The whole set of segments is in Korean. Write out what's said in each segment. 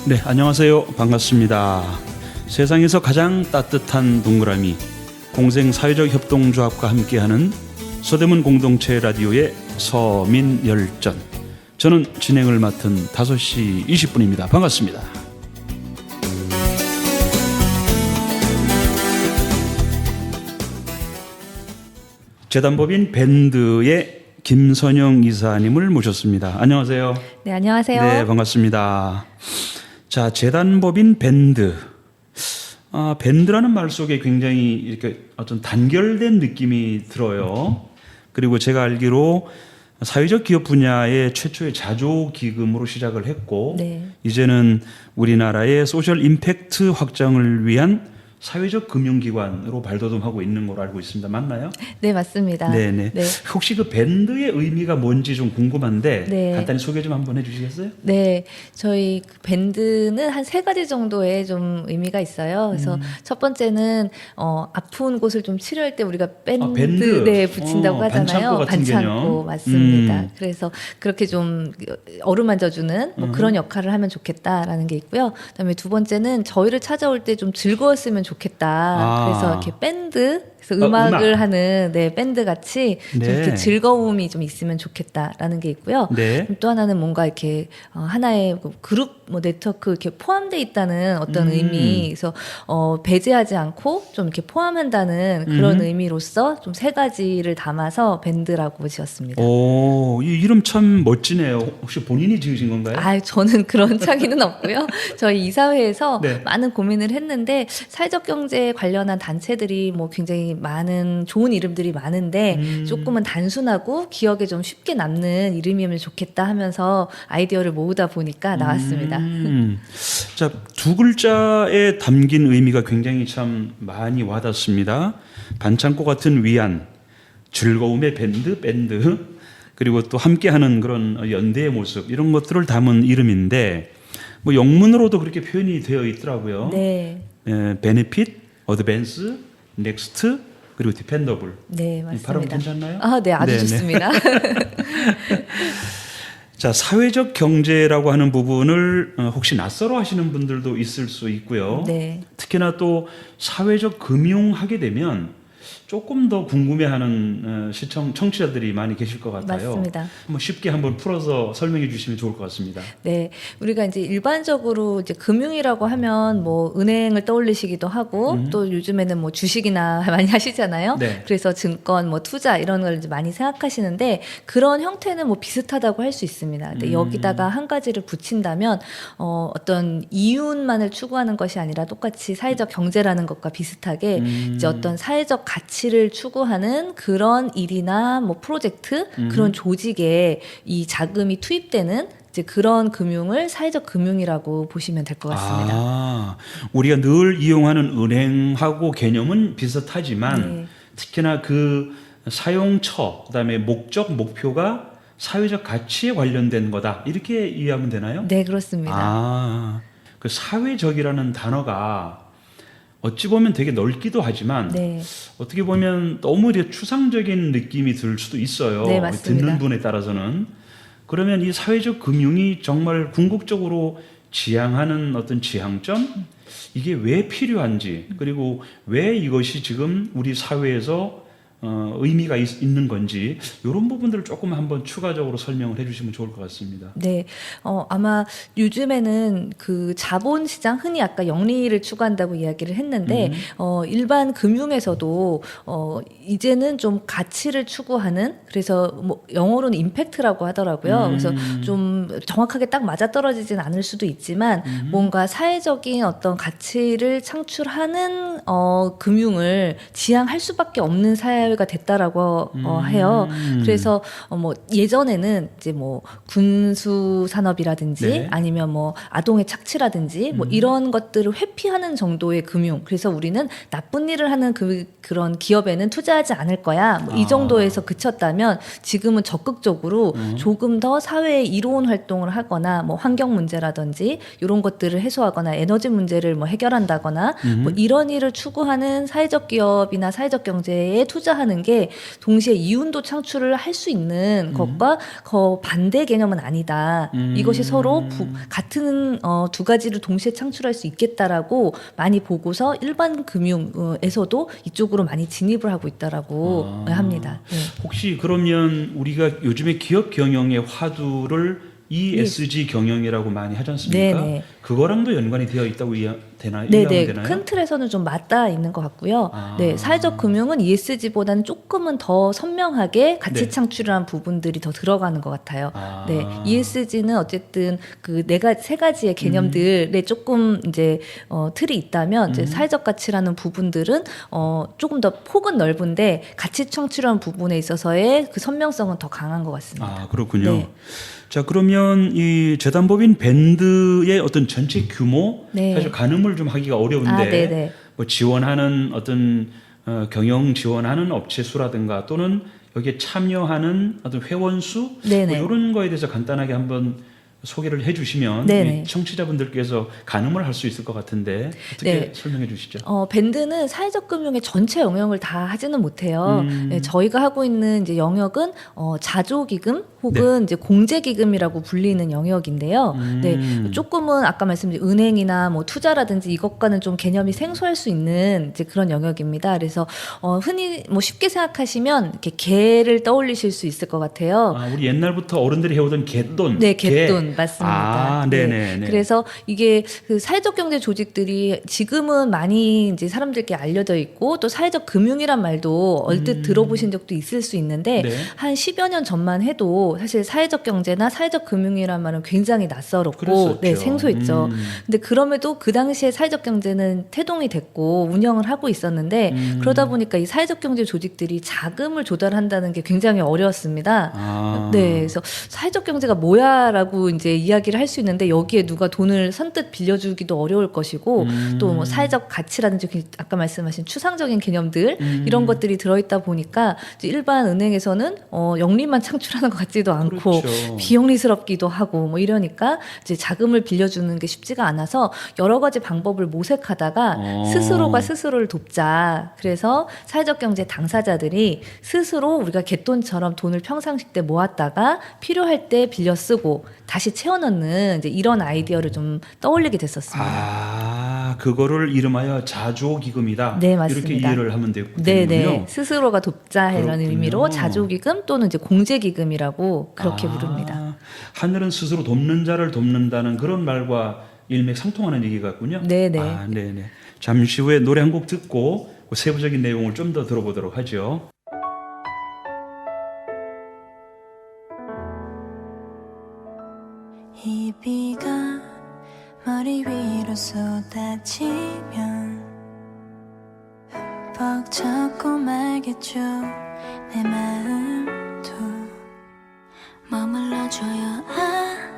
네, 안녕하세요. 반갑습니다. 세상에서 가장 따뜻한 동그라미 공생사회적협동조합과 함께하는 서대문 공동체 라디오의 서민열전. 저는 진행을 맡은 5시 20분입니다. 반갑습니다. 재단법인 밴드의 김선영 이사님을 모셨습니다. 안녕하세요. 네, 안녕하세요. 네, 반갑습니다. 자, 재단법인 밴드. 밴드라는 말 속에 굉장히 이렇게 어떤 단결된 느낌이 들어요. 그리고 제가 알기로 사회적 기업 분야의 최초의 자조 기금으로 시작을 했고, 네. 이제는 우리나라의 소셜 임팩트 확장을 위한 사회적 금융기관으로 발돋움하고 있는 걸로 알고 있습니다. 맞나요? 네, 맞습니다. 네네. 네. 혹시 그 밴드의 의미가 뭔지 좀 궁금한데 네. 간단히 소개 좀 한번 해주시겠어요? 네, 저희 그 밴드는 한 3가지 정도의 좀 의미가 있어요. 그래서 첫 번째는 아픈 곳을 좀 치료할 때 우리가 밴드, 네, 붙인다고 하잖아요. 반창고 같은 개념. 맞습니다. 그래서 그렇게 좀 어루만져주는 뭐 그런 역할을 하면 좋겠다라는 게 있고요. 그다음에 두 번째는 저희를 찾아올 때 좀 즐거웠으면 좋겠다. 그래서 이렇게 밴드, 그래서 음악을 하는 밴드 같이 좀 네. 이렇게 즐거움이 좀 있으면 좋겠다라는 게 있고요. 네. 또 하나는 뭔가 이렇게 하나의 그룹 네트워크 이렇게 포함돼 있다는 어떤 의미, 그래서 배제하지 않고 좀 이렇게 포함한다는 그런 의미로서 좀 3가지를 담아서 밴드라고 지었습니다. 오, 이 이름 참 멋지네요. 혹시 본인이 지으신 건가요? 저는 그런 창의는 없고요. 저희 이사회에서 네. 많은 고민을 했는데 사회적 경제에 관련한 단체들이 뭐 굉장히 많은 좋은 이름들이 많은데 조금은 단순하고 기억에 좀 쉽게 남는 이름이면 좋겠다 하면서 아이디어를 모으다 보니까 나왔습니다. 자, 2글자에 담긴 의미가 굉장히 참 많이 와닿습니다. 반창고 같은 위안, 즐거움의 밴드, 그리고 또 함께하는 그런 연대의 모습, 이런 것들을 담은 이름인데 뭐 영문으로도 그렇게 표현이 되어 있더라고요. 네. 베네핏, 어드밴스, 넥스트, 그리고 디펜더블. 네, 발음 맞습니다. 괜찮나요? 네, 아주 네네. 좋습니다. 자, 사회적 경제라고 하는 부분을 혹시 낯설어 하시는 분들도 있을 수 있고요. 네. 특히나 또 사회적 금융 하게 되면 조금 더 궁금해하는 청취자들이 많이 계실 것 같아요. 맞습니다. 한번 쉽게 한번 풀어서 설명해 주시면 좋을 것 같습니다. 네, 우리가 이제 일반적으로 이제 금융이라고 하면 뭐 은행을 떠올리시기도 하고 또 요즘에는 뭐 주식이나 많이 하시잖아요. 네. 그래서 증권, 뭐 투자 이런 걸 이제 많이 생각하시는데 그런 형태는 뭐 비슷하다고 할 수 있습니다. 근데 여기다가 한 가지를 붙인다면 어떤 이윤만을 추구하는 것이 아니라 똑같이 사회적 경제라는 것과 비슷하게 이제 어떤 사회적 가치를 추구하는 그런 일이나 뭐 프로젝트 그런 조직에 이 자금이 투입되는 이제 그런 금융을 사회적 금융이라고 보시면 될 것 같습니다. 우리가 늘 이용하는 은행하고 개념은 비슷하지만 네. 특히나 그 사용처, 그다음에 목적, 목표가 사회적 가치에 관련된 거다. 이렇게 이해하면 되나요? 네, 그렇습니다. 그 사회적이라는 단어가 어찌 보면 되게 넓기도 하지만 네. 어떻게 보면 너무 이렇게 추상적인 느낌이 들 수도 있어요. 네, 맞습니다. 듣는 분에 따라서는. 그러면 이 사회적 금융이 정말 궁극적으로 지향하는 어떤 지향점, 이게 왜 필요한지, 그리고 왜 이것이 지금 우리 사회에서 의미가 있는 건지, 이런 부분들을 조금 한번 추가적으로 설명을 해주시면 좋을 것 같습니다. 네, 아마 요즘에는 그 자본시장, 흔히 아까 영리를 추구한다고 이야기를 했는데, 일반 금융에서도, 이제는 좀 가치를 추구하는, 그래서 뭐 영어로는 임팩트라고 하더라고요. 그래서 좀 정확하게 딱 맞아떨어지진 않을 수도 있지만, 뭔가 사회적인 어떤 가치를 창출하는, 금융을 지향할 수밖에 없는 사회가 됐다라고 해요. 그래서 뭐 예전에는 이제 뭐 군수 산업이라든지 네. 아니면 뭐 아동의 착취라든지 뭐 이런 것들을 회피하는 정도의 금융. 그래서 우리는 나쁜 일을 하는 그런 기업에는 투자하지 않을 거야. 뭐 이 정도에서 그쳤다면 지금은 적극적으로 조금 더 사회에 이로운 활동을 하거나 뭐 환경 문제라든지 이런 것들을 해소하거나 에너지 문제를 뭐 해결한다거나 뭐 이런 일을 추구하는 사회적 기업이나 사회적 경제에 투자하는 창출하는 게 동시에 이윤도 창출을 할 수 있는 것과 반대 개념은 아니다. 이것이 서로 같은 두 가지를 동시에 창출할 수 있겠다라고 많이 보고서 일반 금융에서도 이쪽으로 많이 진입을 하고 있다라고 합니다. 네. 혹시 그러면 우리가 요즘에 기업 경영의 화두를 ESG 경영이라고 많이 하지 않습니까? 네네. 그거랑도 연관이 되어 있다고 이해하면 네네. 되나요? 큰 틀에서는 좀 맞닿아 있는 것 같고요. 네, 사회적 금융은 ESG보다는 조금은 더 선명하게 가치 네. 창출한 부분들이 더 들어가는 것 같아요. 네, ESG는 어쨌든 그 세 가지의 개념들에 조금 이제 틀이 있다면 이제 사회적 가치라는 부분들은 조금 더 폭은 넓은데 가치 창출한 부분에 있어서의 그 선명성은 더 강한 것 같습니다. 아, 그렇군요. 네. 자, 그러면 이 재단법인 밴드의 어떤 전체 규모, 네. 사실 가늠을 좀 하기가 어려운데, 네네. 뭐 지원하는 어떤 경영 지원하는 업체 수라든가 또는 여기에 참여하는 어떤 회원 수, 네네. 뭐 이런 거에 대해서 간단하게 한번 소개를 해주시면 네네. 이 청취자분들께서 가늠을 할 수 있을 것 같은데 어떻게 네. 설명해 주시죠? 밴드는 사회적 금융의 전체 영역을 다 하지는 못해요. 네, 저희가 하고 있는 이제 영역은 자조기금 혹은 이제 공제기금이라고 불리는 영역인데요. 네, 조금은 아까 말씀드린 은행이나 뭐 투자라든지 이것과는 좀 개념이 생소할 수 있는 이제 그런 영역입니다. 그래서 흔히 뭐 쉽게 생각하시면 이렇게 개를 떠올리실 수 있을 것 같아요. 아, 우리 옛날부터 어른들이 해오던 갯돈. 네, 갯돈 맞습니다. 아, 네네. 그래서 이게 그 사회적 경제 조직들이 지금은 많이 이제 사람들께 알려져 있고 또 사회적 금융이란 말도 얼뜻 들어보신 적도 있을 수 있는데 네. 한 10여 년 전만 해도 사실 사회적 경제나 사회적 금융이란 말은 굉장히 낯설었고 그랬었죠. 네, 생소했죠. 근데 그럼에도 그 당시에 사회적 경제는 태동이 됐고 운영을 하고 있었는데 그러다 보니까 이 사회적 경제 조직들이 자금을 조달한다는 게 굉장히 어려웠습니다. 아. 네, 그래서 사회적 경제가 뭐야라고 이제 이야기를 할 수 있는데 여기에 누가 돈을 선뜻 빌려주기도 어려울 것이고 또 뭐 사회적 가치라든지 아까 말씀하신 추상적인 개념들 이런 것들이 들어있다 보니까 이제 일반 은행에서는 영리만 창출하는 것 같지도 않고 그렇죠. 비영리스럽기도 하고 뭐 이러니까 이제 자금을 빌려주는 게 쉽지가 않아서 여러 가지 방법을 모색하다가 스스로가 스스로를 돕자. 그래서 사회적 경제 당사자들이 스스로 우리가 갯돈처럼 돈을 평상시 때 모았다가 필요할 때 빌려 쓰고 다시 채워넣는 이제 이런 아이디어를 좀 떠올리게 됐었습니다. 아, 그거를 이름하여 자조기금이다. 네, 맞습니다. 이렇게 이해를 하면 되겠군요. 네네. 스스로가 돕자라는 그렇군요. 의미로 자조기금 또는 이제 공제기금이라고 그렇게 부릅니다. 하늘은 스스로 돕는 자를 돕는다는 그런 말과 일맥상통하는 얘기 같군요. 네네. 아, 네네. 잠시 후에 노래 한 곡 듣고 그 세부적인 내용을 좀 더 들어보도록 하죠. 이 비가 머리 위로 쏟아지면 흠뻑 젖고 말겠죠. 내 마음도 머물러줘요.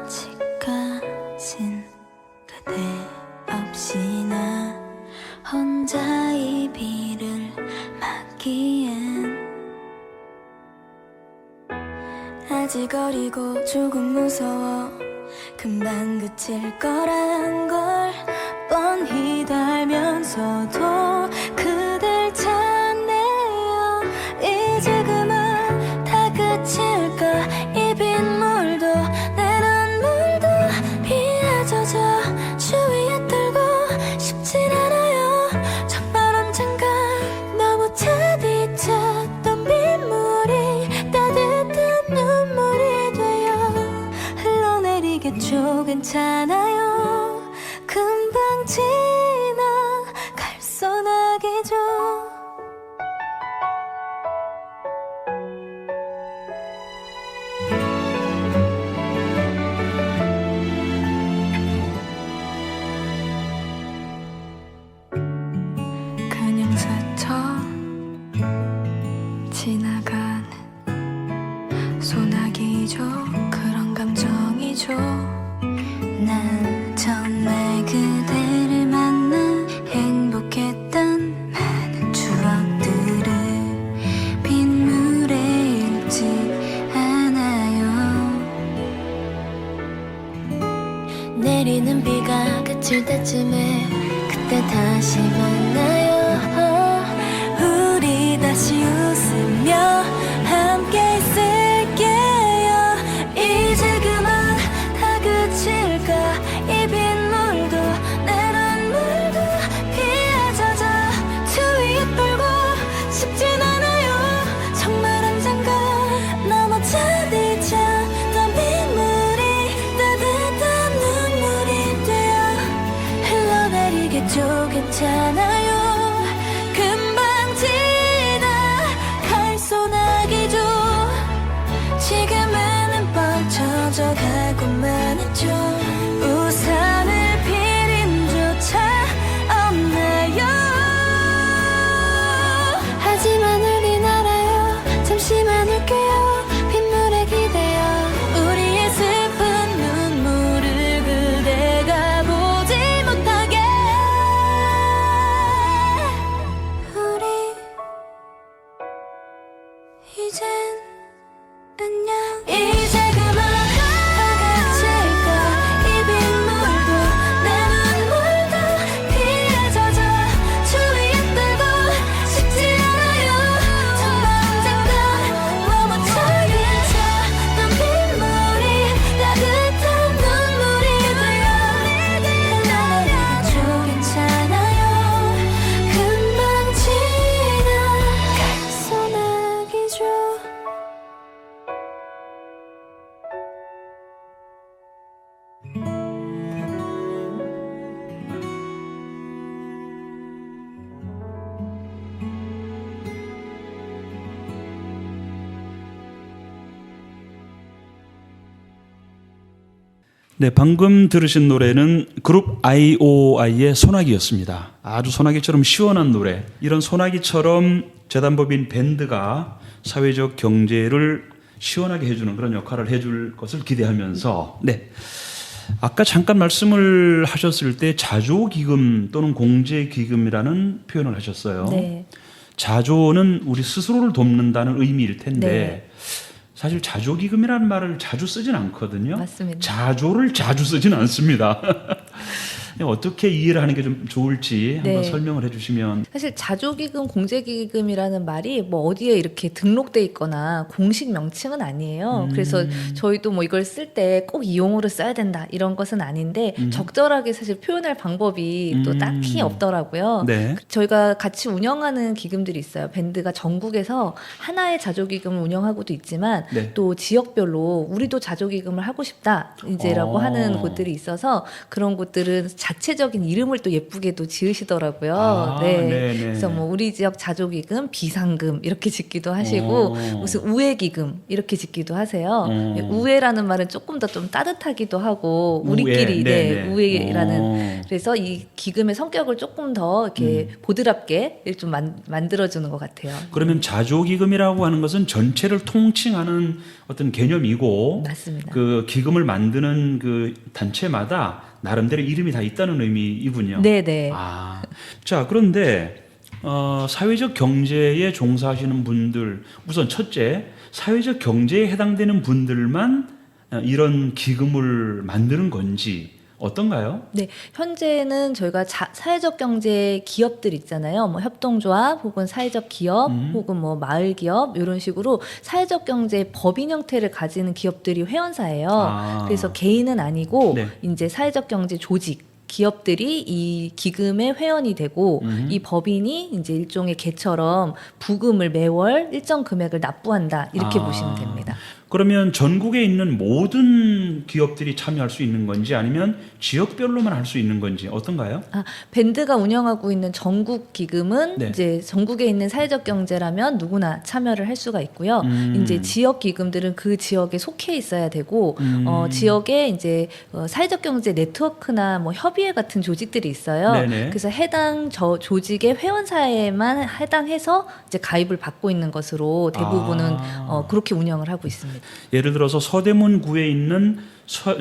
아직까진 그대 없이 나 혼자 이 비를 맞기엔 아직 어리고 조금 무서워. 금방 그칠 거란 걸 뻔히 알면서도 그댈 찾네요. 이제 그만 다 그칠까. 이 빗물도 내 눈물도 비에 젖어 주위에 떨고 싶진 않아요. 정말 언젠가 너무 차디찼던 빗물이 따뜻한 눈물이 되어 흘러내리겠죠. 괜찮아요. 금방 지나갈 소나기죠. 그냥 스쳐 지나가는 소나기죠. 그런 감정이죠. 난 정말 그대를 만나 행복했던 많은 추억들을 빗물에 읽지 않아요. 내리는 비가 그칠 때쯤에 그때 다시 만나요. 우리 다시 웃으며 이젠 안녕 이제 그만 다가칠까 이 빗물도 내 눈물도 피에 젖어 주위에 뜨고 싶지 않아요 정말 언젠가 너무 차겠어 넌 빗물이 따뜻한 눈물이 되어 나는 괜찮아요 금방 지나갈 소나기죠 네, 방금 들으신 노래는 그룹 IOI의 소나기였습니다. 아주 소나기처럼 시원한 노래. 이런 소나기처럼 재단법인 밴드가 사회적 경제를 시원하게 해주는 그런 역할을 해줄 것을 기대하면서, 네. 아까 잠깐 말씀을 하셨을 때 자조기금 또는 공제기금이라는 표현을 하셨어요. 네. 자조는 우리 스스로를 돕는다는 의미일 텐데, 네. 사실 자조기금이라는 말을 자주 쓰진 않거든요. 맞습니다. 자조를 자주 쓰진 않습니다. 어떻게 이해를 하는 게 좀 좋을지 한번 네. 설명을 해주시면. 사실 자조기금, 공제기금이라는 말이 뭐 어디에 이렇게 등록돼 있거나 공식 명칭은 아니에요. 그래서 저희도 뭐 이걸 쓸 때 꼭 이용어로 써야 된다 이런 것은 아닌데 적절하게 사실 표현할 방법이 또 딱히 없더라고요. 네. 저희가 같이 운영하는 기금들이 있어요. 밴드가 전국에서 하나의 자조기금을 운영하고도 있지만 네. 또 지역별로 우리도 자조기금을 하고 싶다 이제라고 하는 곳들이 있어서 그런 곳들은 자체적인 이름을 또 예쁘게도 지으시더라고요. 아, 네. 네네. 그래서 뭐 우리 지역 자조기금, 비상금 이렇게 짓기도 하시고 무슨 우회기금 이렇게 짓기도 하세요. 우회라는 말은 조금 더 좀 따뜻하기도 하고 우리끼리 네네. 우회라는 그래서 이 기금의 성격을 조금 더 이렇게 보드랍게 좀 만들어주는 것 같아요. 그러면 자조기금이라고 하는 것은 전체를 통칭하는 어떤 개념이고, 맞습니다. 그 기금을 만드는 그 단체마다 나름대로 이름이 다 있다는 의미이군요. 네네. 아, 자, 그런데 사회적 경제에 종사하시는 분들, 우선 첫째, 사회적 경제에 해당되는 분들만 이런 기금을 만드는 건지 어떤가요? 네, 현재는 저희가 사회적 경제 기업들 있잖아요. 뭐 협동조합 혹은 사회적 기업 혹은 뭐 마을 기업 이런 식으로 사회적 경제 법인 형태를 가지는 기업들이 회원사예요. 아. 그래서 개인은 아니고 네. 이제 사회적 경제 조직 기업들이 이 기금의 회원이 되고 이 법인이 이제 일종의 개처럼 부금을 매월 일정 금액을 납부한다 이렇게 보시면 됩니다. 그러면 전국에 있는 모든 기업들이 참여할 수 있는 건지 아니면 지역별로만 할 수 있는 건지 어떤가요? 밴드가 운영하고 있는 전국 기금은 네. 이제 전국에 있는 사회적 경제라면 누구나 참여를 할 수가 있고요. 이제 지역 기금들은 그 지역에 속해 있어야 되고 지역에 이제 사회적 경제 네트워크나 뭐 협의회 같은 조직들이 있어요. 네네. 그래서 해당 조직의 회원사에만 해당해서 이제 가입을 받고 있는 것으로 대부분은 그렇게 운영을 하고 있습니다. 예를 들어서 서대문구에 있는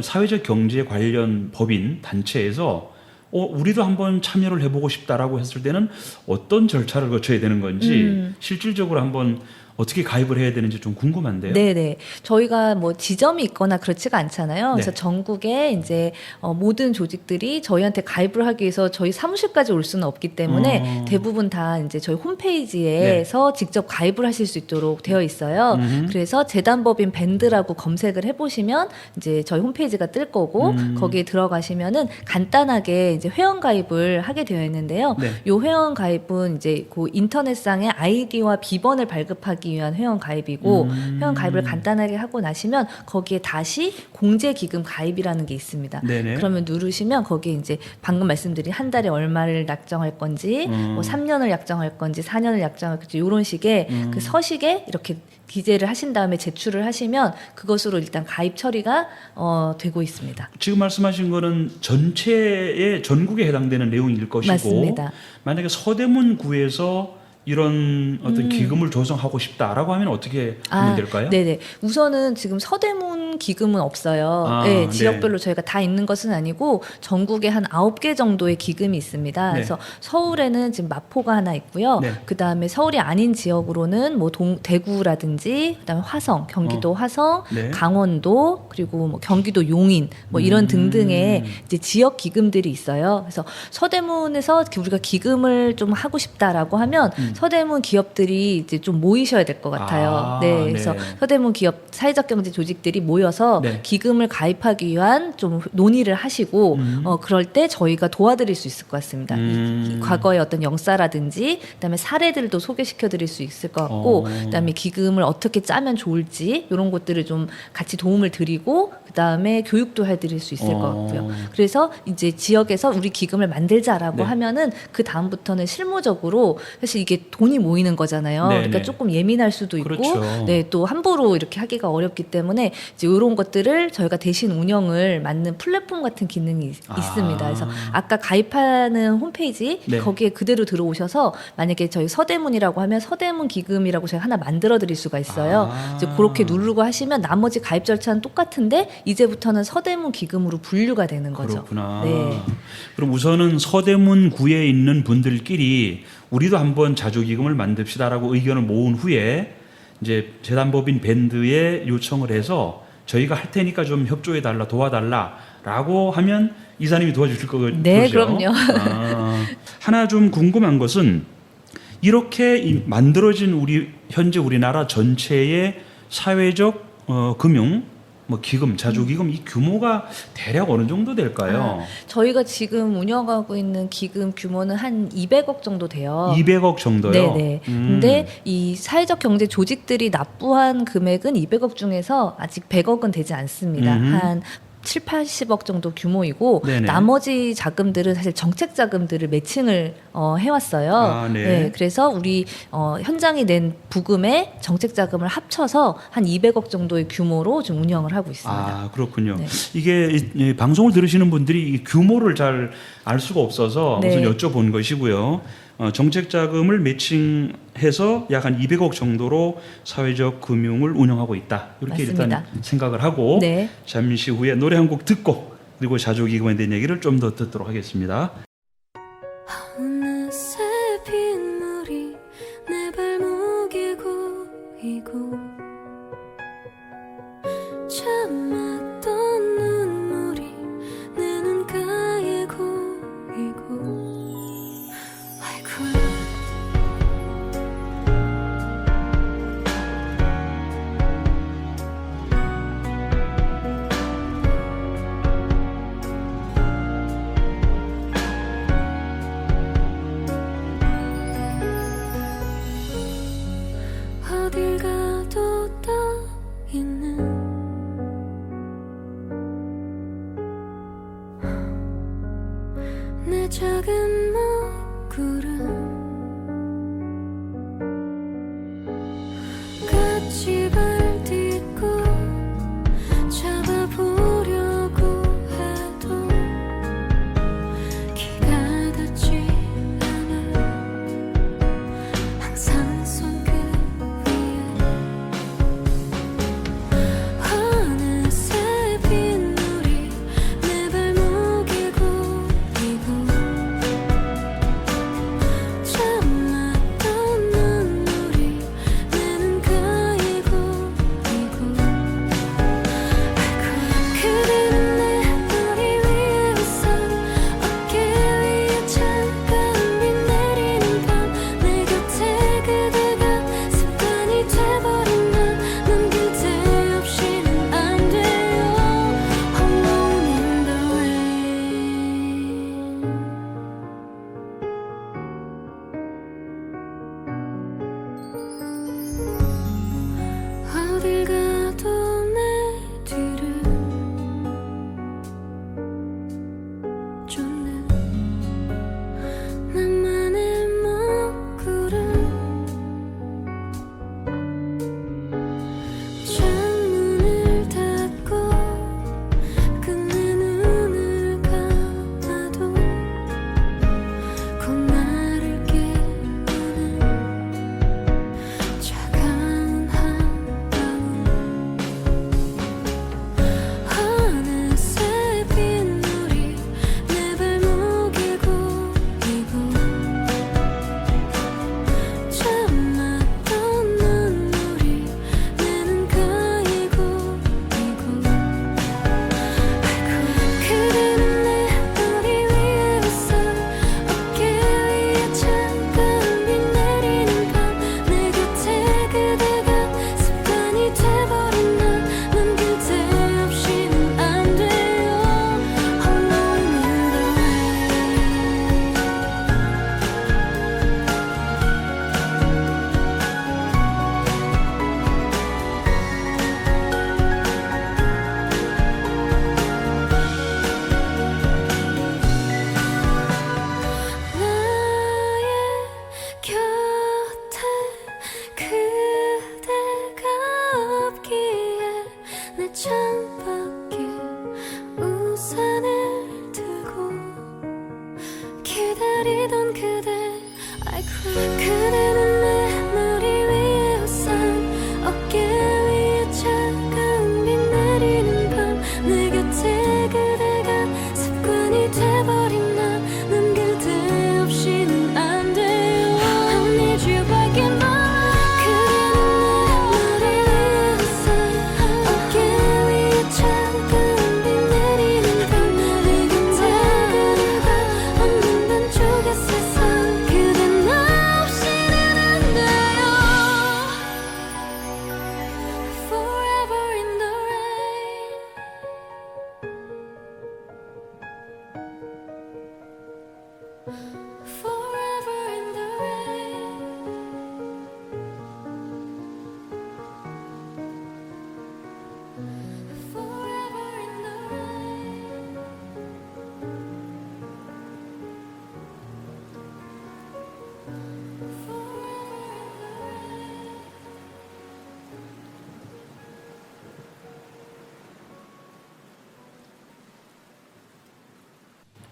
사회적 경제 관련 법인 단체에서 우리도 한번 참여를 해보고 싶다라고 했을 때는 어떤 절차를 거쳐야 되는 건지 실질적으로 한번 어떻게 가입을 해야 되는지 좀 궁금한데요. 네네. 저희가 뭐 지점이 있거나 그렇지가 않잖아요. 그래서 네. 전국에 이제 모든 조직들이 저희한테 가입을 하기 위해서 저희 사무실까지 올 수는 없기 때문에 대부분 다 이제 저희 홈페이지에서 직접 가입을 하실 수 있도록 되어 있어요. 그래서 재단법인 밴드라고 검색을 해보시면 이제 저희 홈페이지가 뜰 거고 거기에 들어가시면은 간단하게 이제 회원 가입을 하게 되어 있는데요. 네. 요 회원 가입은 이제 그 인터넷상에 아이디와 비번을 발급하기 위한 회원 가입이고 회원 가입을 간단하게 하고 나시면 거기에 다시 공제기금 가입이라는 게 있습니다. 네네. 그러면 누르시면 거기에 이제 방금 말씀드린 한 달에 얼마를 약정할 건지 뭐 3년을 약정할 건지 4년을 약정할 건지 이런 식의 그 서식에 이렇게 기재를 하신 다음에 제출을 하시면 그것으로 일단 가입 처리가 되고 있습니다. 지금 말씀하신 거는 전체의 전국에 해당되는 내용일 것이고 맞습니다. 만약에 서대문구에서 이런 어떤 기금을 조성하고 싶다라고 하면 어떻게 하면 될까요? 네네. 우선은 지금 서대문 기금은 없어요. 아, 네, 네. 지역별로 저희가 다 있는 것은 아니고 전국에 한 9개 정도의 기금이 있습니다. 네. 그래서 서울에는 지금 마포가 하나 있고요. 네. 그다음에 서울이 아닌 지역으로는 뭐 대구라든지 그다음에 화성, 경기도 화성, 네. 강원도 그리고 뭐 경기도 용인 뭐 이런 등등의 이제 지역 기금들이 있어요. 그래서 서대문에서 우리가 기금을 좀 하고 싶다라고 하면 서대문 기업들이 이제 좀 모이셔야 될 것 같아요. 아, 네, 그래서 네. 서대문 기업 사회적 경제 조직들이 모여서 네. 기금을 가입하기 위한 좀 논의를 하시고 그럴 때 저희가 도와드릴 수 있을 것 같습니다. 이 과거의 어떤 역사라든지 그다음에 사례들도 소개시켜드릴 수 있을 것 같고 그다음에 기금을 어떻게 짜면 좋을지 이런 것들을 좀 같이 도움을 드리고 그다음에 교육도 해드릴 수 있을 것 같고요. 그래서 이제 지역에서 우리 기금을 만들자라고 네. 하면은 그 다음부터는 실무적으로 사실 이게 돈이 모이는 거잖아요. 네, 그러니까 네. 조금 예민할 수도 있고, 그렇죠. 네, 또 함부로 이렇게 하기가 어렵기 때문에 이제 이런 것들을 저희가 대신 운영을 맡는 플랫폼 같은 기능이 있습니다. 그래서 아까 가입하는 홈페이지 네. 거기에 그대로 들어오셔서 만약에 저희 서대문이라고 하면 서대문 기금이라고 제가 하나 만들어 드릴 수가 있어요. 이제 그렇게 누르고 하시면 나머지 가입 절차는 똑같은데 이제부터는 서대문 기금으로 분류가 되는 거죠. 그렇구나. 네. 그럼 우선은 서대문 구에 있는 분들끼리 우리도 한번 자주기금을 만듭시다라고 의견을 모은 후에 이제 재단법인 밴드에 요청을 해서 저희가 할 테니까 좀 협조해 달라 도와달라라고 하면 이사님이 도와주실 거죠? 네, 그럼요. 하나 좀 궁금한 것은 이렇게 만들어진 현재 우리나라 전체의 사회적 금융 뭐 기금, 자주기금 이 규모가 대략 어느 정도 될까요? 저희가 지금 운영하고 있는 기금 규모는 한 200억 정도 돼요. 200억 정도요? 네네. 근데 이 사회적 경제 조직들이 납부한 금액은 200억 중에서 아직 100억은 되지 않습니다. 한 7, 80억 정도 규모이고 네네. 나머지 자금들은 사실 정책 자금들을 매칭을 해왔어요. 아, 네. 그래서 우리 현장이 낸 부금에 정책 자금을 합쳐서 한 200억 정도의 규모로 좀 운영을 하고 있습니다. 아, 그렇군요. 네. 이게 이 방송을 들으시는 분들이 이 규모를 잘 알 수가 없어서 네. 우선 여쭤본 것이고요. 정책 자금을 매칭해서 약 한 200억 정도로 사회적 금융을 운영하고 있다. 이렇게 맞습니다. 일단 생각을 하고 네. 잠시 후에 노래 한 곡 듣고 그리고 자주기금에 대한 얘기를 좀 더 듣도록 하겠습니다. 어느새 빗물이 내 발목에 고이고 참았던 눈물이 내 눈가에 고이고 아이고야 어딜 가도 떠 있는 내 작은 먹구름 같이 발딛고 잡아보려고 해도 기가 닿지 않아 항상 손끝 어느새 빗물이 내 발목에 고이고 참았던 눈물이 내 눈가에 고이고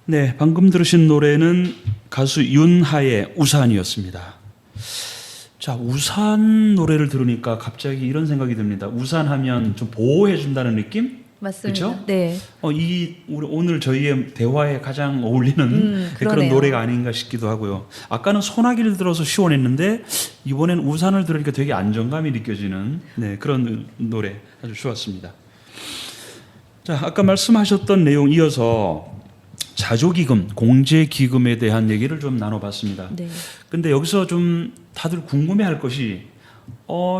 네, 방금 들으신 노래는 가수 윤하의 우산이었습니다. 자, 우산 노래를 들으니까 갑자기 이런 생각이 듭니다. 우산하면 좀 보호해 준다는 느낌? 맞습니다. 그쵸? 네. 우리 오늘 저희의 대화에 가장 어울리는 그런 그러네요. 노래가 아닌가 싶기도 하고요. 아까는 소나기를 들어서 시원했는데 이번엔 우산을 들으니까 되게 안정감이 느껴지는 그런 노래 아주 좋았습니다. 자, 아까 말씀하셨던 내용 이어서 자조기금, 공제기금에 대한 얘기를 좀 나눠봤습니다. 네. 근데 여기서 좀 다들 궁금해할 것이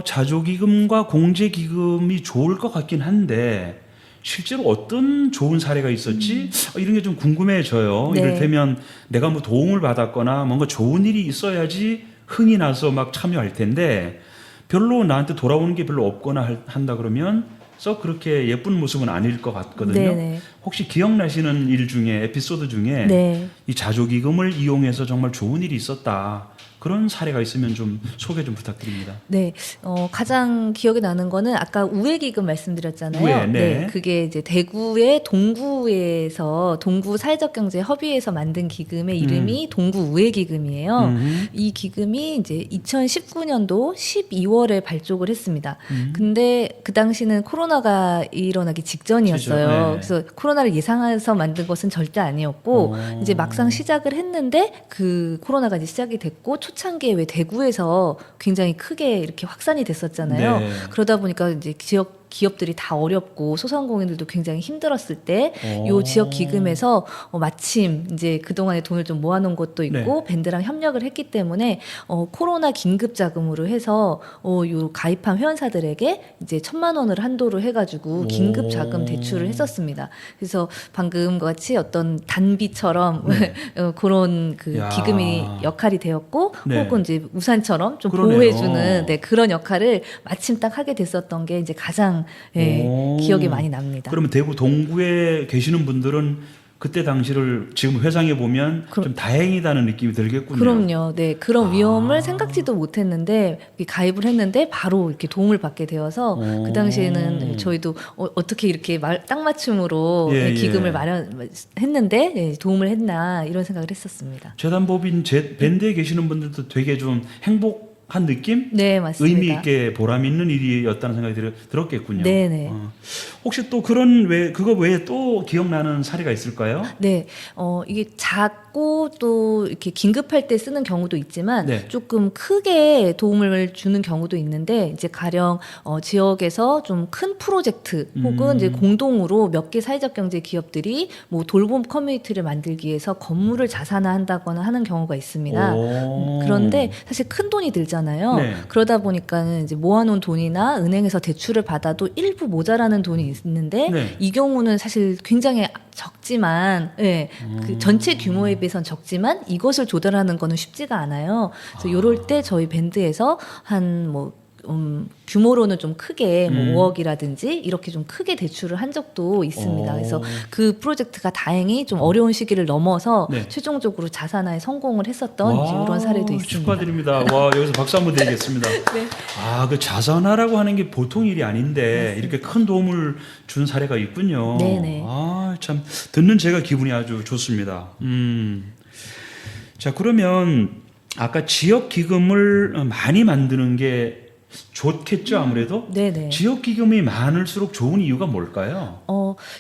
자조기금과 공제기금이 좋을 것 같긴 한데 실제로 어떤 좋은 사례가 있었지? 이런 게 좀 궁금해져요. 네. 이를테면 내가 뭐 도움을 받았거나 뭔가 좋은 일이 있어야지 흥이 나서 막 참여할 텐데 별로 나한테 돌아오는 게 별로 없거나 한다 그러면 썩 그렇게 예쁜 모습은 아닐 것 같거든요. 네네. 혹시 기억나시는 일 중에 에피소드 중에 네. 이 자조기금을 이용해서 정말 좋은 일이 있었다 그런 사례가 있으면 좀 소개 좀 부탁드립니다. 네, 가장 기억에 나는 거는 아까 우회기금 말씀드렸잖아요. 우회, 네. 그게 이제 대구의 동구에서 동구 사회적 경제 협의회에서 만든 기금의 이름이 동구 우회기금이에요. 이 기금이 이제 2019년도 12월에 발족을 했습니다. 근데 그 당시는 코로나가 일어나기 직전이었어요. 그렇죠. 네. 그래서 코로나를 예상해서 만든 것은 절대 아니었고 이제 막상 시작을 했는데 그 코로나가 이제 시작이 됐고 초창기에 왜 대구에서 굉장히 크게 이렇게 확산이 됐었잖아요. 네. 그러다 보니까 이제 지역 기업들이 다 어렵고 소상공인들도 굉장히 힘들었을 때 요 지역 기금에서 마침 이제 그동안에 돈을 좀 모아놓은 것도 있고 밴드랑 협력을 했기 때문에 코로나 긴급 자금으로 해서 요 가입한 회원사들에게 이제 1,000만 원을 한도로 해가지고 긴급 자금 대출을 했었습니다. 그래서 방금과 같이 어떤 단비처럼 그런 그 야. 기금이 역할이 되었고 네. 혹은 이제 우산처럼 좀 그러네요. 보호해주는 그런 역할을 마침 딱 하게 됐었던 게 이제 가장 기억이 많이 납니다. 그러면 대구 동구에 계시는 분들은 그때 당시를 지금 회상해 보면 좀 다행이다는 느낌이 들겠군요. 그럼요. 네, 그런 위험을 생각지도 못했는데 가입을 했는데 바로 이렇게 도움을 받게 되어서 그 당시에는 저희도 어떻게 이렇게 딱 맞춤으로 기금을 마련했는데 도움을 했나 이런 생각을 했었습니다. 재단법인 밴드에 계시는 분들도 되게 좀 행복한 느낌? 네, 맞습니다. 의미 있게 보람 있는 일이었다는 생각이 들었겠군요. 네네. 혹시 또 그거 외에 또 기억나는 사례가 있을까요? 네, 이게 작고 또 이렇게 긴급할 때 쓰는 경우도 있지만 조금 크게 도움을 주는 경우도 있는데 이제 가령 지역에서 좀 큰 프로젝트 혹은 이제 공동으로 몇 개 사회적 경제 기업들이 뭐 돌봄 커뮤니티를 만들기 위해서 건물을 자산화한다거나 하는 경우가 있습니다. 그런데 사실 큰 돈이 들잖아요. 그러다 보니까는 이제 모아놓은 돈이나 은행에서 대출을 받아도 일부 모자라는 돈이 있는데 이 경우는 사실 굉장히 적지만 그 전체 규모에 비해서는 적지만 이것을 조달하는 거는 쉽지가 않아요. 그래서 이럴 때 저희 밴드에서 한 규모로는 좀 크게 5억이라든지 이렇게 좀 크게 대출을 한 적도 있습니다. 그래서 그 프로젝트가 다행히 좀 어려운 시기를 넘어서 최종적으로 자산화에 성공을 했었던 이제 이런 사례도 있습니다. 축하드립니다. 와, 여기서 박수 한번 드리겠습니다. 그 자산화라고 하는 게 보통 일이 아닌데 이렇게 큰 도움을 준 사례가 있군요. 네네. 참 듣는 제가 기분이 아주 좋습니다. 자, 그러면 아까 지역 기금을 많이 만드는 게 좋겠죠, 아무래도? 네네. 지역 기금이 많을수록 좋은 이유가 뭘까요?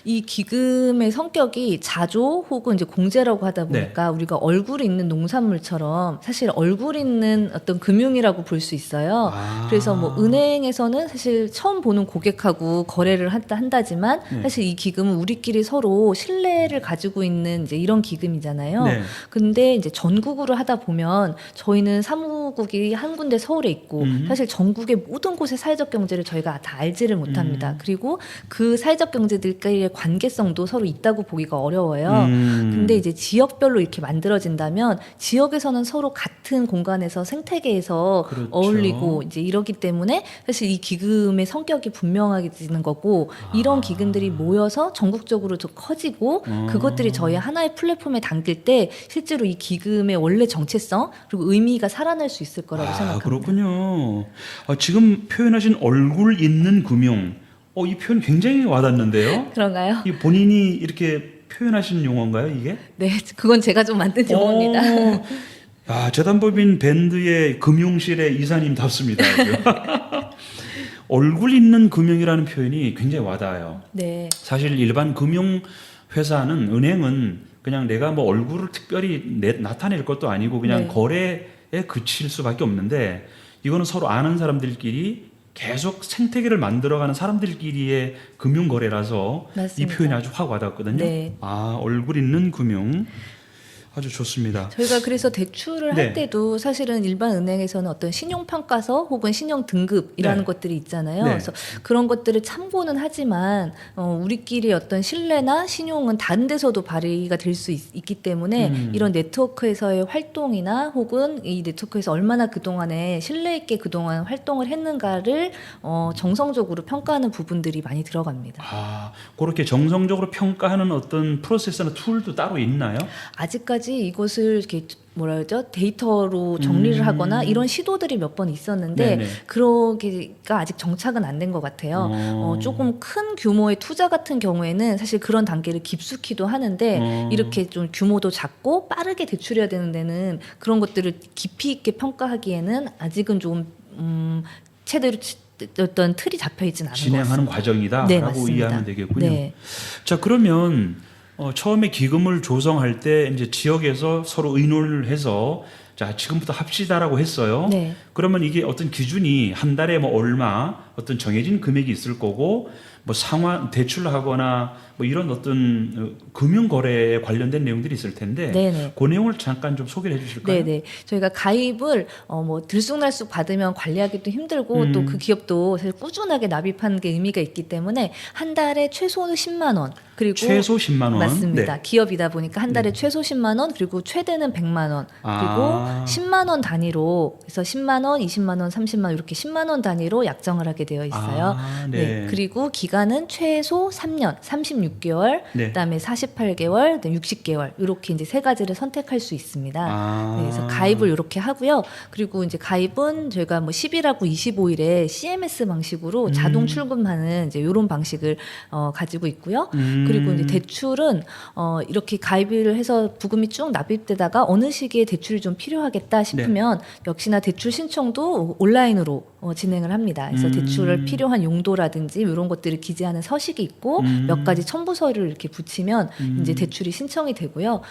이 기금의 성격이 자조 혹은 이제 공제라고 하다 보니까 우리가 얼굴이 있는 농산물처럼 사실 얼굴 있는 어떤 금융이라고 볼 수 있어요. 그래서 뭐 은행에서는 사실 처음 보는 고객하고 거래를 한다지만 사실 이 기금은 우리끼리 서로 신뢰를 가지고 있는 이제 이런 기금이잖아요. 근데 이제 전국으로 하다 보면 저희는 사무국이 한 군데 서울에 있고 사실 전국의 모든 곳의 사회적 경제를 저희가 다 알지를 못합니다. 그리고 그 사회적 경제들과의 관계성도 서로 있다고 보기가 어려워요. 근데 이제 지역별로 이렇게 만들어진다면 지역에서는 서로 같은 공간에서 생태계에서 어울리고 이제 이러기 때문에 사실 이 기금의 성격이 분명해지는 거고 이런 기금들이 모여서 전국적으로 좀 커지고 그것들이 저희 하나의 플랫폼에 담길 때 실제로 이 기금의 원래 정체성 그리고 의미가 살아날 수 있을 거라고 생각합니다. 그렇군요. 지금 표현하신 얼굴 있는 금융, 이 표현 굉장히 와닿는데요. 그런가요? 이 본인이 이렇게 표현하신 용어인가요, 이게? 네, 그건 제가 좀 만든 용어입니다. 야, 재단법인 밴드의 금융실의 이사님답습니다. 얼굴 있는 금융이라는 표현이 굉장히 와닿아요. 네, 사실 일반 금융 회사는 은행은 그냥 내가 뭐 얼굴을 특별히 나타낼 것도 아니고 그냥 네. 거래에 그칠 수밖에 없는데 이거는 서로 아는 사람들끼리 계속 생태계를 만들어가는 사람들끼리의 금융 거래라서 이 맞습니다. 표현이 아주 확 와닿거든요. 네. 아, 얼굴 있는 금융 아주 좋습니다. 저희가 그래서 대출을 네. 할 때도 사실은 일반 은행에서는 어떤 신용평가서 혹은 신용등급이라는 네. 것들이 있잖아요. 네. 그래서 그런 것들을 참고는 하지만 우리끼리 어떤 신뢰나 신용은 다른 데서도 발휘가 될 수 있기 때문에 이런 네트워크에서의 활동이나 혹은 이 네트워크에서 얼마나 그동안에 신뢰 있게 그동안 활동을 했는가를 정성적으로 평가하는 부분들이 많이 들어갑니다. 아, 그렇게 정성적으로 평가하는 어떤 프로세스나 툴도 따로 있나요? 아직까지 이것을 이렇게 뭐라 그러죠? 데이터로 정리를 하거나 이런 시도들이 몇 번 있었는데 네네. 그러기가 아직 정착은 안 된 것 같아요. 조금 큰 규모의 투자 같은 경우에는 사실 그런 단계를 깊숙이도 하는데 이렇게 좀 규모도 작고 빠르게 대출해야 되는 데는 그런 것들을 깊이 있게 평가하기에는 아직은 좀 제대로 어떤 틀이 잡혀 있지는 않은 것 진행하는 같습니다. 과정이다라고 네, 맞습니다. 이해하면 되겠군요. 네. 자, 그러면 처음에 기금을 조성할 때 이제 지역에서 서로 의논을 해서 자, 지금부터 합시다라고 했어요. 네. 그러면 이게 어떤 기준이 한 달에 뭐 얼마 어떤 정해진 금액이 있을 거고 뭐 상환 대출을 하거나 뭐 이런 어떤 금융 거래에 관련된 내용들이 있을 텐데 네네. 그 내용을 잠깐 좀 소개를 해 주실까요? 네네. 저희가 가입을 뭐 들쑥날쑥 받으면 관리하기도 힘들고 또 그 기업도 사실 꾸준하게 납입하는 게 의미가 있기 때문에 한 달에 최소 10만 원 그리고 최소 10만 원. 맞습니다. 네. 기업이다 보니까 한 달에 최소 10만 원 그리고 최대는 100만 원 그리고 아. 10만 원 단위로 그래서 10만 원, 20만 원, 30만 원 이렇게 10만 원 단위로 약정을 하게 되어 있어요. 아, 네. 네. 그리고 기간은 최소 3년, 36개월, 네. 그다음에 48개월, 60개월 이렇게 이제 세 가지를 선택할 수 있습니다. 아. 네, 그래서 가입을 이렇게 하고요. 그리고 이제 가입은 저희가 뭐 10일하고 25일에 CMS 방식으로 자동 출금하는 이제 이런 방식을 가지고 있고요. 그리고 이제 대출은 이렇게 가입을 해서 부금이 쭉 납입되다가 어느 시기에 대출이 좀 필요하겠다 싶으면 역시나 대출 신청도 온라인으로 진행을 합니다. 그래서 대출을 필요한 용도라든지 이런 것들을 기재하는 서식이 있고 몇 가지 첨부서를 이렇게 붙이면 이제 대출이 신청이 되고요.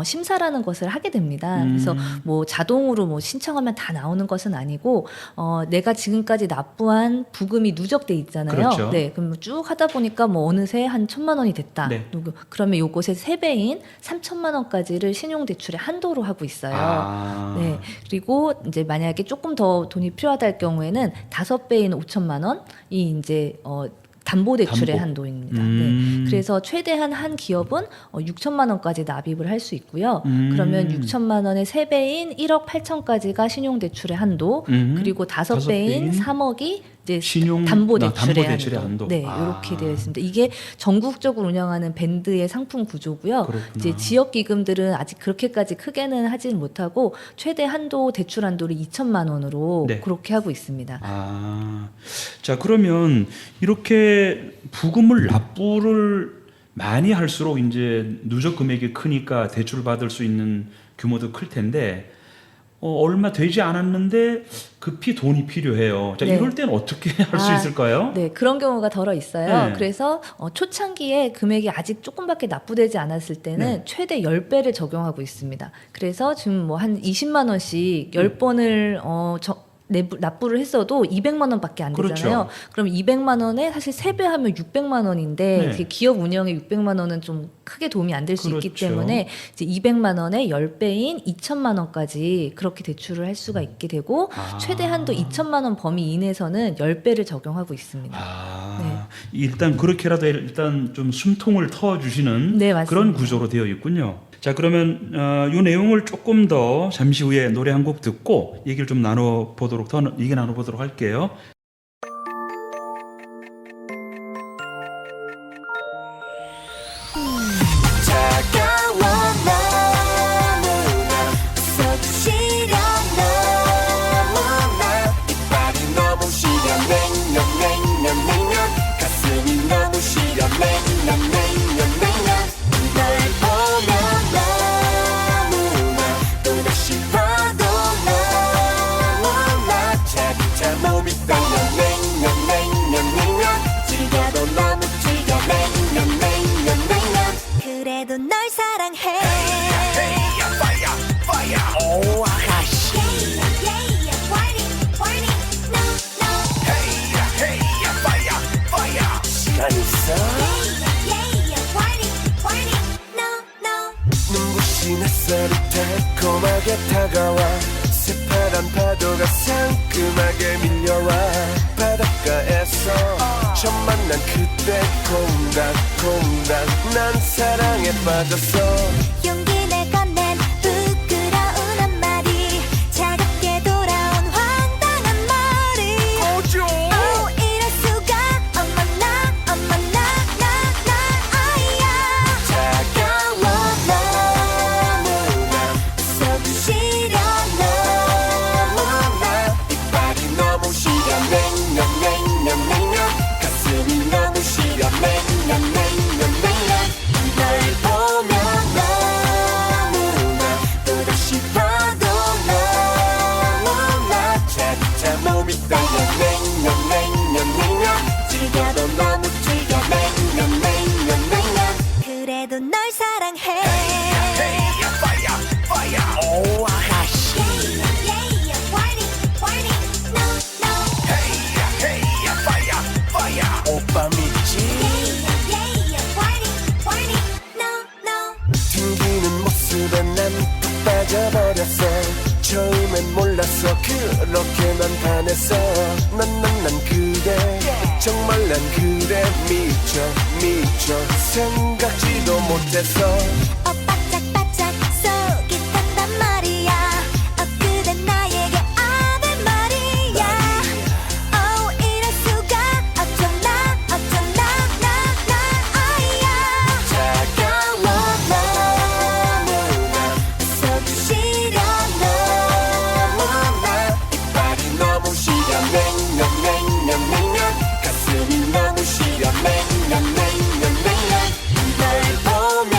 심사라는 것을 하게 됩니다. 그래서 뭐 자동으로 뭐 신청하면 다 나오는 것은 아니고 내가 지금까지 납부한 부금이 누적돼 있잖아요. 그렇죠. 네, 그럼 쭉 하다 보니까 뭐 어느새 한 1,000만 원이 됐다. 네. 그러면 요것의 3배인 3,000만 원까지를 신용대출의 한도로 하고 있어요. 아. 네. 그리고 이제 만약에 조금 더 돈이 필요하다 할 경우에는 5배인 5천만 원이 이제 담보대출의 담보. 한도입니다. 네. 그래서 최대한 한 기업은 6천만 원까지 납입을 할 수 있고요. 그러면 6천만 원의 3배인 1억 8천까지가 신용대출의 한도, 그리고 5배인 3억이 이제 담보대출의 한도. 네, 이렇게 되어 있습니다. 이게 전국적으로 운영하는 밴드의 상품 구조고요. 그렇구나. 이제 지역 기금들은 아직 그렇게까지 크게는 하진 못하고 최대 한도 대출 한도를 2천만 원으로 네. 그렇게 하고 있습니다. 아, 자, 그러면 이렇게 부금을 납부를 많이 할수록 이제 누적 금액이 크니까 대출 받을 수 있는 규모도 클 텐데 얼마 되지 않았는데 급히 돈이 필요해요. 자, 네. 이럴 때는 어떻게 할 수 아, 있을까요? 네, 그런 경우가 덜어 있어요. 네. 그래서 초창기에 금액이 아직 조금밖에 납부되지 않았을 때는 네. 최대 10배를 적용하고 있습니다. 그래서 지금 뭐 한 20만 원씩 10번을 납부를 했어도 200만 원밖에 안 되잖아요. 그렇죠. 그럼 200만 원에 사실 3배 하면 600만 원인데 네. 기업 운영에 600만 원은 좀 크게 도움이 안 될 수 있기 그렇죠. 때문에 이제 200만 원에 10배인 2천만 원까지 그렇게 대출을 할 수가 있게 되고 아. 최대 한도 2천만 원 범위 이내에서는 10배를 적용하고 있습니다. 아, 일단 그렇게라도 일단 좀 숨통을 터주시는 네, 맞습니다. 그런 구조로 되어 있군요. 자, 그러면 이 내용을 조금 더 잠시 후에 노래 한 곡 듣고 얘기를 좀 나눠보도록 할게요. 차가워 너무나 서주시려 너무나 이빨이 너무 시려 냉면 가슴이 너무 시려 냉면 버렸어 처음 만난 그때 콩닥콩닥 난 사랑에 빠졌어 용기 내 건넨 부끄러운 한마디 차갑게 돌아온 황당한 말이 오 이럴 수가 어머나 아이야 차가워 너무나 서두시려 너무나 이빨이 너무 시려 냉면 가슴이 너무 시려 냉면 널 보면 너무나 또다시 봐도 너무나 차차 몸이 떨려 냉면 즐겨도 너무 즐겨 냉면 그래도 널 사랑해 오 아가씨 오빠 믿지? 튕기는 모습에 난 푹 빠져버렸어 처음엔 몰랐어 그렇게 난 반했어 난 그래 정말 난 그래 미쳐 생각지도 못했어 바짝바짝 속이 탄단 말이야 그대 나에게 아는 말이야 오 이럴 수가 어쩌나 아이야 차가워 너무나 서두시려 너무나 이빨이 너무 시려 냉면 가슴이 너무 시려 냉면 널 보면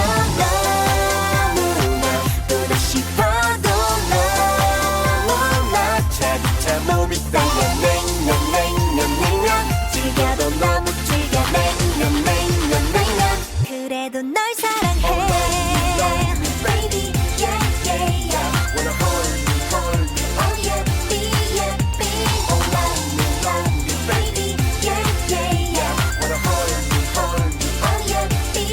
너무나 또다시 봐도 너무나 차차 몸이 떨려 냉면 즐겨도 너무 즐겨 냉면 그래도 널 사랑해 Baby yeah Wanna hold me Oh yeah be Oh love me Baby yeah Wanna hold me Oh yeah be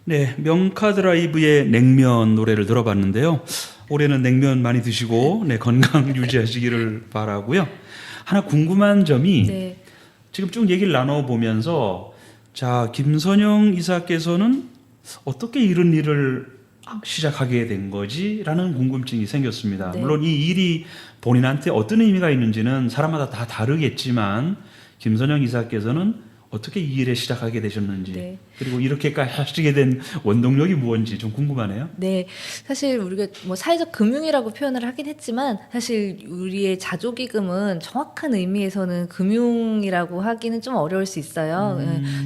네, 명카드라이브의 냉면 노래를 들어봤는데요. 올해는 냉면 많이 드시고 네, 건강 유지하시기를 바라고요. 하나 궁금한 점이 네. 지금 쭉 얘기를 나눠보면서 자 김선영 이사께서는 어떻게 이런 일을 시작하게 된 거지라는 궁금증이 생겼습니다. 네. 물론 이 일이 본인한테 어떤 의미가 있는지는 사람마다 다 다르겠지만 김선영 이사께서는 어떻게 이 일에 시작하게 되셨는지 네. 그리고 이렇게까지 하시게 된 원동력이 무엇인지 좀 궁금하네요. 네, 사실 우리가 뭐 사회적 금융이라고 표현을 하긴 했지만 사실 우리의 자조기금은 정확한 의미에서는 금융이라고 하기는 좀 어려울 수 있어요.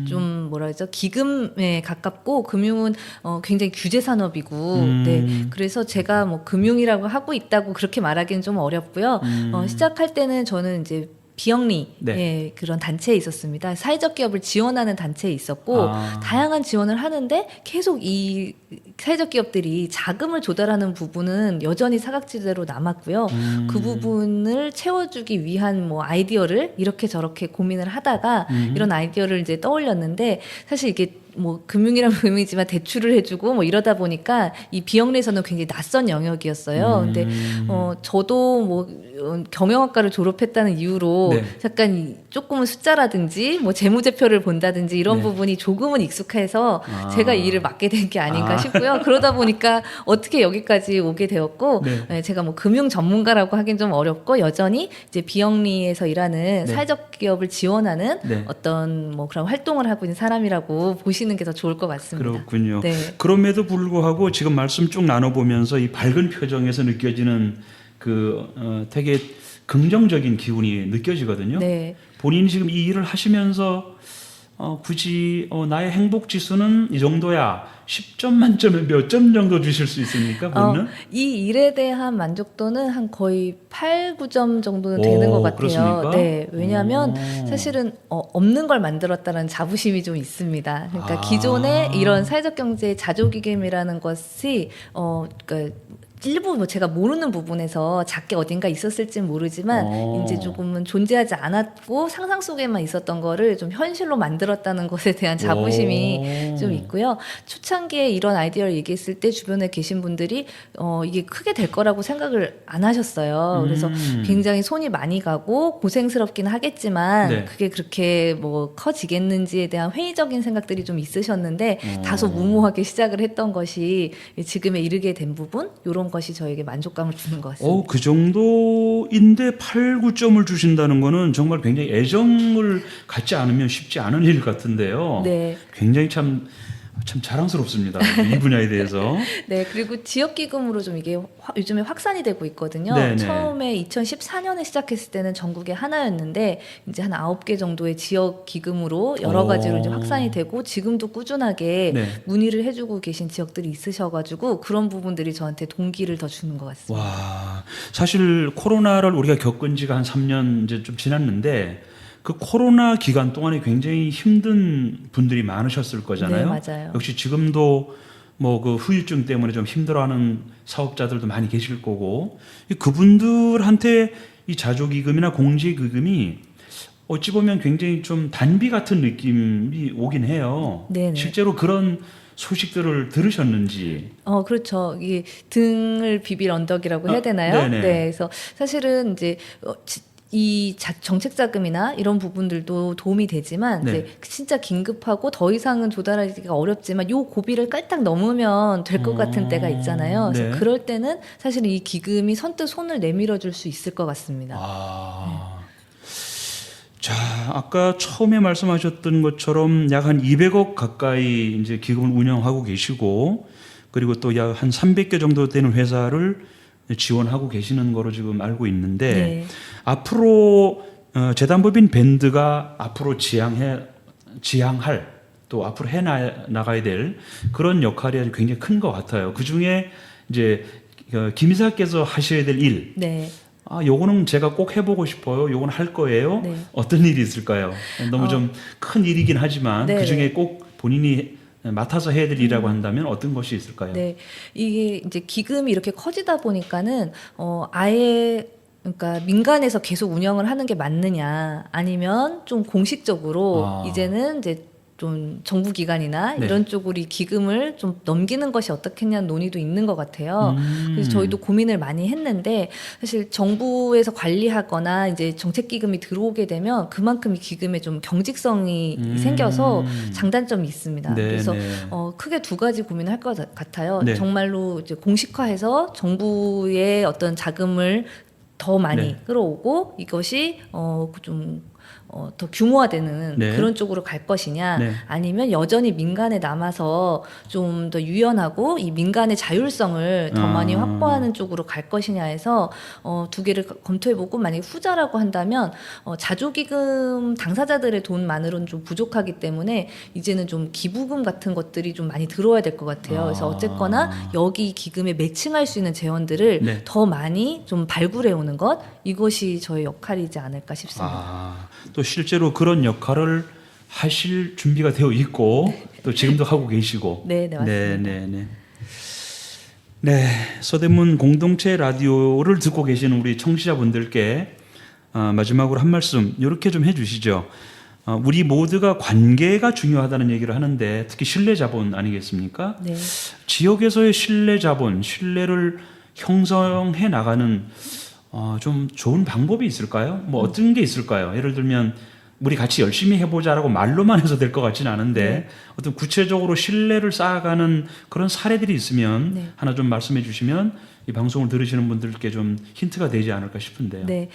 좀 뭐라 그러죠? 기금에 가깝고 금융은 굉장히 규제 산업이고, 네, 그래서 제가 뭐 금융이라고 하고 있다고 그렇게 말하기는 좀 어렵고요. 시작할 때는 저는 이제 비영리 네. 예, 그런 단체에 있었습니다. 사회적 기업을 지원하는 단체에 있었고 다양한 지원을 하는데 계속 이 사회적 기업들이 자금을 조달하는 부분은 여전히 사각지대로 남았고요. 그 부분을 채워주기 위한 뭐 아이디어를 이렇게 저렇게 고민을 하다가 이런 아이디어를 이제 떠올렸는데 사실 이게 뭐 금융이라면 금융이지만 대출을 해주고 뭐 이러다 보니까 이 비영리에서는 굉장히 낯선 영역이었어요. 근데 저도 뭐 경영학과를 졸업했다는 이유로 네. 약간 조금은 숫자라든지 뭐 재무제표를 본다든지 이런 네. 부분이 조금은 익숙해서 제가 이 일을 맡게 된 게 아닌가 싶고요. 그러다 보니까 어떻게 여기까지 오게 되었고 네. 네, 제가 뭐 금융 전문가라고 하긴 좀 어렵고 여전히 이제 비영리에서 일하는 네. 사회적 기업을 지원하는 네. 어떤 뭐 그런 활동을 하고 있는 사람이라고 보시는 게 더 좋을 것 같습니다. 그렇군요. 네. 그럼에도 불구하고 지금 말씀 쭉 나눠보면서 이 밝은 표정에서 느껴지는 되게 긍정적인 기운이 느껴지거든요. 네. 본인이 지금 이 일을 하시면서 굳이 나의 행복 지수는 이 정도야 10점 만점에 몇 점 정도 주실 수 있습니까? 본인은? 이 일에 대한 만족도는 한 거의 8, 9점 정도는 오, 되는 것 같아요. 그렇습니까? 네, 왜냐하면 오. 사실은 없는 걸 만들었다는 자부심이 좀 있습니다. 그러니까 기존에 이런 사회적 경제의 자조기금이라는 것이 그러니까 일부 뭐 제가 모르는 부분에서 작게 어딘가 있었을지는 모르지만 어. 이제 조금은 존재하지 않았고 상상 속에만 있었던 거를 좀 현실로 만들었다는 것에 대한 자부심이 오. 좀 있고요. 초창기에 이런 아이디어를 얘기했을 때 주변에 계신 분들이 이게 크게 될 거라고 생각을 안 하셨어요. 그래서 굉장히 손이 많이 가고 고생스럽긴 하겠지만 네. 그게 그렇게 뭐 커지겠는지에 대한 회의적인 생각들이 좀 있으셨는데 어. 다소 무모하게 시작을 했던 것이 지금에 이르게 된 부분 이런 것이 저에게 만족감을 주는 것 같습니다. 그 정도인데 8, 9점을 주신다는 거는 정말 굉장히 애정을 갖지 않으면 쉽지 않은 일 같은데요. 네. 굉장히 참 자랑스럽습니다. 이 분야에 대해서. 네, 그리고 지역기금으로 좀 이게 요즘에 확산이 되고 있거든요. 네네. 처음에 2014년에 시작했을 때는 전국에 하나였는데, 이제 한 9개 정도의 지역기금으로 여러 가지로 이제 확산이 되고, 지금도 꾸준하게 네. 문의를 해주고 계신 지역들이 있으셔가지고, 그런 부분들이 저한테 동기를 더 주는 것 같습니다. 와, 사실 코로나를 우리가 겪은 지가 한 3년 이제 좀 지났는데 그 코로나 기간 동안에 굉장히 힘든 분들이 많으셨을 거잖아요. 네, 맞아요. 역시 지금도 뭐 그 후유증 때문에 좀 힘들어하는 사업자들도 많이 계실 거고 그분들한테 이 자조기금이나 공제기금이 어찌 보면 굉장히 좀 단비 같은 느낌이 오긴 해요. 네네. 실제로 그런 소식들을 들으셨는지. 그렇죠. 이게 등을 비빌 언덕이라고 해야 되나요? 네네. 네. 그래서 사실은 이제 이 정책 자금이나 이런 부분들도 도움이 되지만 네. 이제 진짜 긴급하고 더 이상은 조달하기가 어렵지만 요 고비를 깔딱 넘으면 될 것 같은 때가 있잖아요. 그래서 네. 그럴 때는 사실은 이 기금이 선뜻 손을 내밀어 줄 수 있을 것 같습니다. 자, 아까 처음에 말씀하셨던 것처럼 약 한 200억 가까이 이제 기금을 운영하고 계시고 그리고 또 약 한 300개 정도 되는 회사를 지원하고 계시는 거로 지금 알고 있는데 네. 앞으로 재단법인 밴드가 앞으로 지향할 또 앞으로 나가야 될 그런 역할이 굉장히 큰 것 같아요. 그 중에 이제 김 이사께서 하셔야 될 일. 네. 요거는 제가 꼭 해보고 싶어요. 요건 할 거예요. 네. 어떤 일이 있을까요? 너무 좀 큰 일이긴 하지만 네. 그 중에 꼭 본인이 맡아서 해야 될 일이라고 한다면 어떤 것이 있을까요? 네, 이게 이제 기금이 이렇게 커지다 보니까는 아예 그러니까 민간에서 계속 운영을 하는 게 맞느냐 아니면 좀 공식적으로 이제는 이제 좀 정부 기관이나 네. 이런 쪽으로 이 기금을 좀 넘기는 것이 어떻겠냐는 논의도 있는 것 같아요. 그래서 저희도 고민을 많이 했는데 사실 정부에서 관리하거나 이제 정책 기금이 들어오게 되면 그만큼 이 기금에 좀 경직성이 생겨서 장단점이 있습니다. 네, 그래서 네. 크게 두 가지 고민을 할 것 같아요. 네. 정말로 이제 공식화해서 정부의 어떤 자금을 더 많이 네. 끌어오고 이것이 더 규모화되는 네. 그런 쪽으로 갈 것이냐 네. 아니면 여전히 민간에 남아서 좀 더 유연하고 이 민간의 자율성을 더 많이 확보하는 쪽으로 갈 것이냐 해서 두 개를 검토해보고 만약에 후자라고 한다면 자조기금 당사자들의 돈만으로는 좀 부족하기 때문에 이제는 좀 기부금 같은 것들이 좀 많이 들어와야 될 것 같아요. 그래서 어쨌거나 여기 기금에 매칭할 수 있는 재원들을 네. 더 많이 좀 발굴해오는 것 이것이 저의 역할이지 않을까 싶습니다. 또 실제로 그런 역할을 하실 준비가 되어 있고 또 지금도 하고 계시고. 네, 네, 맞습니다. 네, 서대문 공동체 라디오를 듣고 계시는 우리 청취자분들께 마지막으로 한 말씀 이렇게 좀 해주시죠. 우리 모두가 관계가 중요하다는 얘기를 하는데 특히 신뢰 자본 아니겠습니까? 네. 지역에서의 신뢰 자본, 신뢰를 형성해 나가는 좀 좋은 방법이 있을까요? 뭐 어떤 게 있을까요? 예를 들면 우리 같이 열심히 해보자라고 말로만 해서 될 것 같지는 않은데 네. 어떤 구체적으로 신뢰를 쌓아가는 그런 사례들이 있으면 네. 하나 좀 말씀해 주시면 이 방송을 들으시는 분들께 좀 힌트가 되지 않을까 싶은데요. 네,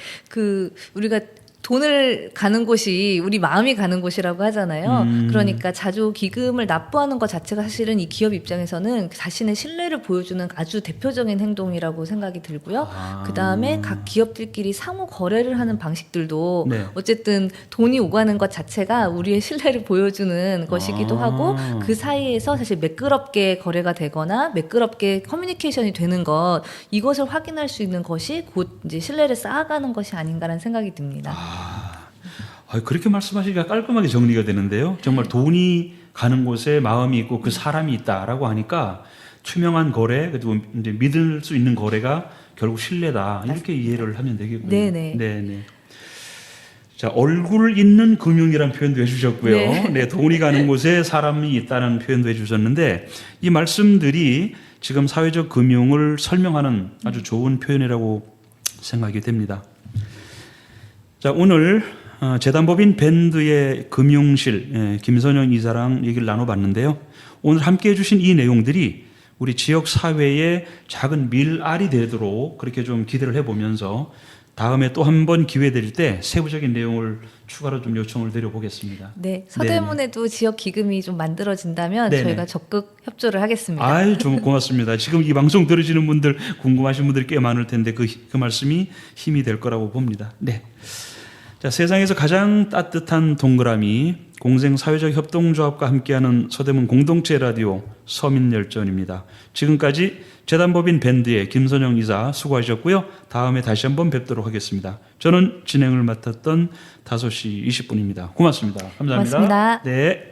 우리가 돈을 가는 곳이 우리 마음이 가는 곳이라고 하잖아요. 그러니까 자주 기금을 납부하는 것 자체가 사실은 이 기업 입장에서는 자신의 신뢰를 보여주는 아주 대표적인 행동이라고 생각이 들고요. 그 다음에 각 기업들끼리 상호 거래를 하는 방식들도 네. 어쨌든 돈이 오가는 것 자체가 우리의 신뢰를 보여주는 것이기도 하고 그 사이에서 사실 매끄럽게 거래가 되거나 매끄럽게 커뮤니케이션이 되는 것 이것을 확인할 수 있는 것이 곧 이제 신뢰를 쌓아가는 것이 아닌가라는 생각이 듭니다. 그렇게 말씀하시니까 깔끔하게 정리가 되는데요. 정말 돈이 가는 곳에 마음이 있고 그 사람이 있다라고 하니까 투명한 거래, 그리고 이제 믿을 수 있는 거래가 결국 신뢰다. 이렇게 이해를 하면 되겠군요. 네네. 네네. 자, 얼굴 있는 금융이라는 표현도 해주셨고요. 네. 네, 돈이 가는 곳에 사람이 있다는 표현도 해주셨는데 이 말씀들이 지금 사회적 금융을 설명하는 아주 좋은 표현이라고 생각이 됩니다. 자, 오늘 재단법인 밴드의 금융실 김선영 이사랑 얘기를 나눠봤는데요. 오늘 함께해 주신 이 내용들이 우리 지역 사회의 작은 밀알이 되도록 그렇게 좀 기대를 해보면서 다음에 또 한 번 기회 될 때 세부적인 내용을 추가로 좀 요청을 드려보겠습니다. 네, 서대문에도 지역 기금이 좀 만들어진다면 네네. 저희가 적극 협조를 하겠습니다. 아유, 좀 고맙습니다. 지금 이 방송 들으시는 분들 궁금하신 분들이 꽤 많을 텐데 그 말씀이 힘이 될 거라고 봅니다. 네. 자, 세상에서 가장 따뜻한 동그라미 공생사회적 협동조합과 함께하는 서대문 공동체 라디오 서민열전입니다. 지금까지 재단법인 밴드의 김선영 이사 수고하셨고요. 다음에 다시 한번 뵙도록 하겠습니다. 저는 진행을 맡았던 5시 20분입니다. 고맙습니다. 감사합니다. 고맙습니다. 네.